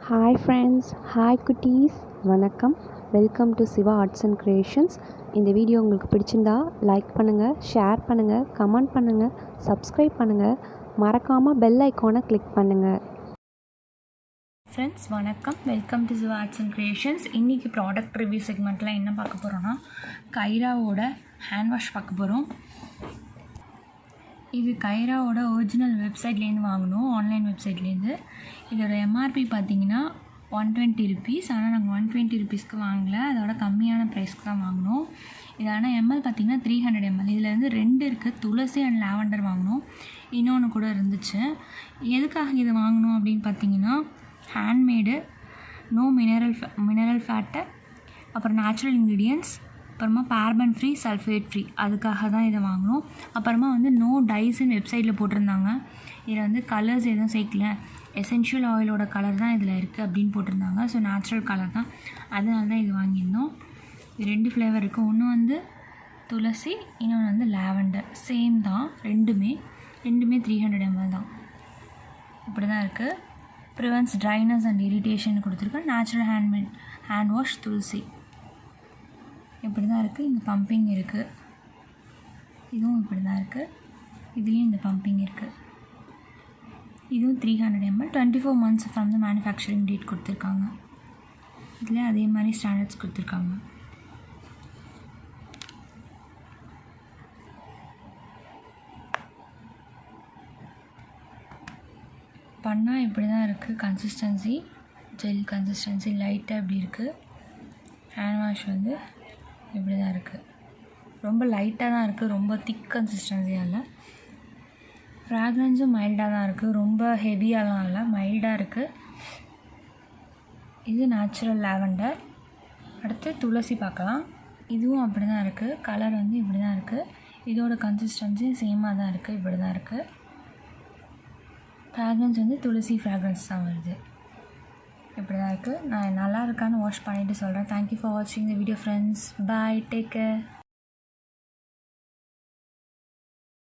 Hi friends, hi குட்டீஸ், வணக்கம். Welcome to Siva arts and creations. இந்த வீடியோ உங்களுக்கு பிடிச்சிருந்தா லைக் பண்ணுங்கள், ஷேர் பண்ணுங்கள், கமெண்ட் பண்ணுங்கள், சப்ஸ்கிரைப் பண்ணுங்கள், மறக்காமல் பெல் ஐக்கானை கிளிக் பண்ணுங்கள். ஃப்ரெண்ட்ஸ் வணக்கம், welcome to Siva arts and creations. இன்றைக்கி ப்ராடக்ட் ரிவ்யூ செக்மெண்ட்டில் என்ன பார்க்க போகிறோன்னா கைராவோட ஹேண்ட் வாஷ் பார்க்க போகிறோம். இது கைராவோட ஒரிஜினல் வெப்சைட்லேருந்து வாங்கினோம், ஆன்லைன் வெப்சைட்லேருந்து. இதோட எம்ஆர்பி பார்த்தீங்கன்னா 120 ருபீஸ். ஆனால் நாங்கள் 120 ருபீஸ்க்கு வாங்கலை, அதோட கம்மியான ப்ரைஸ்க்கு தான் வாங்கினோம். இதான எம்எல் பார்த்திங்கன்னா 300 ml. இதில் வந்து 2 இருக்குது, துளசி அண்ட் லாவெண்டர் வாங்கினோம், இன்னொன்று கூட இருந்துச்சு. எதுக்காக இது வாங்கினோம் அப்படின்னு பார்த்தீங்கன்னா, ஹேண்ட்மேடு, நோ மினரல் ஃபேட்டு, அப்புறம் நேச்சுரல் இன்க்ரீடியன்ட்ஸ், அப்புறமா பார்பன் ஃப்ரீ, சல்ஃபேட் ஃப்ரீ, அதுக்காக தான் இதை வாங்கினோம். அப்புறமா வந்து நோ டைஸ்ன்னு வெப்சைட்டில் போட்டிருந்தாங்க. இதில் வந்து கலர்ஸ் எதுவும் சேர்க்கல, எசென்ஷியல் ஆயிலோட கலர் தான் இதில் இருக்குது அப்படின்னு போட்டிருந்தாங்க. ஸோ நேச்சுரல் கலர் தான், அதனால தான் இது வாங்கியிருந்தோம். இது 2 ஃப்ளேவர் இருக்குது, ஒன்று வந்து துளசி, இன்னொன்று வந்து லாவெண்டர். சேம் தான் ரெண்டுமே 300 ml தான். இப்படி தான் இருக்குது. ப்ரிவென்ட்ஸ் ட்ரைனஸ் அண்ட் இரிட்டேஷன் கொடுத்துருக்கேன். நேச்சுரல் ஹேண்ட் வாஷ் துளசி. இப்படி தான் இருக்குது. இந்த பம்பிங் இருக்குது, இதுவும் இப்படி தான் இருக்குது. இதுலேயும் இந்த பம்பிங் இருக்குது. இதுவும் 300 ml, 24 months from the manufacturing date கொடுத்துருக்காங்க. இதில் அதே மாதிரி ஸ்டாண்டர்ட்ஸ் கொடுத்துருக்காங்க. பண்ணால் இப்படி தான் இருக்குது. கன்சிஸ்டன்சி ஜெல் கன்சிஸ்டன்சி லைட்டாக இப்படி இருக்குது. ஹேண்ட் வாஷ் வந்து இப்படி தான் இருக்குது. ரொம்ப லைட்டாக தான் இருக்குது, ரொம்ப திக் கன்சிஸ்டன்சியாக இல்லை. ஃப்ராக்ரன்ஸும் மைல்டாக தான் இருக்குது, ரொம்ப ஹெவியாலாம் இல்லை, மைல்டாக இருக்குது. இது நேச்சுரல் லாவெண்டர். அடுத்து துளசி பார்க்கலாம். இதுவும் அப்படி தான் இருக்குது. கலர் வந்து இப்படி தான் இருக்குது. இதோட கன்சிஸ்டன்சி சேமாக தான் இருக்குது, இப்படி தான் இருக்குது. ஃப்ராக்ரன்ஸ் வந்து துளசி ஃப்ராக்ரன்ஸ் தான் வருது. இப்படி தான் இருக்குது. நான் நல்லா இருக்கான்னு வாஷ் பண்ணிவிட்டு சொல்கிறேன். தேங்க்யூ ஃபார் வாட்சிங் the video friends. Bye, take care.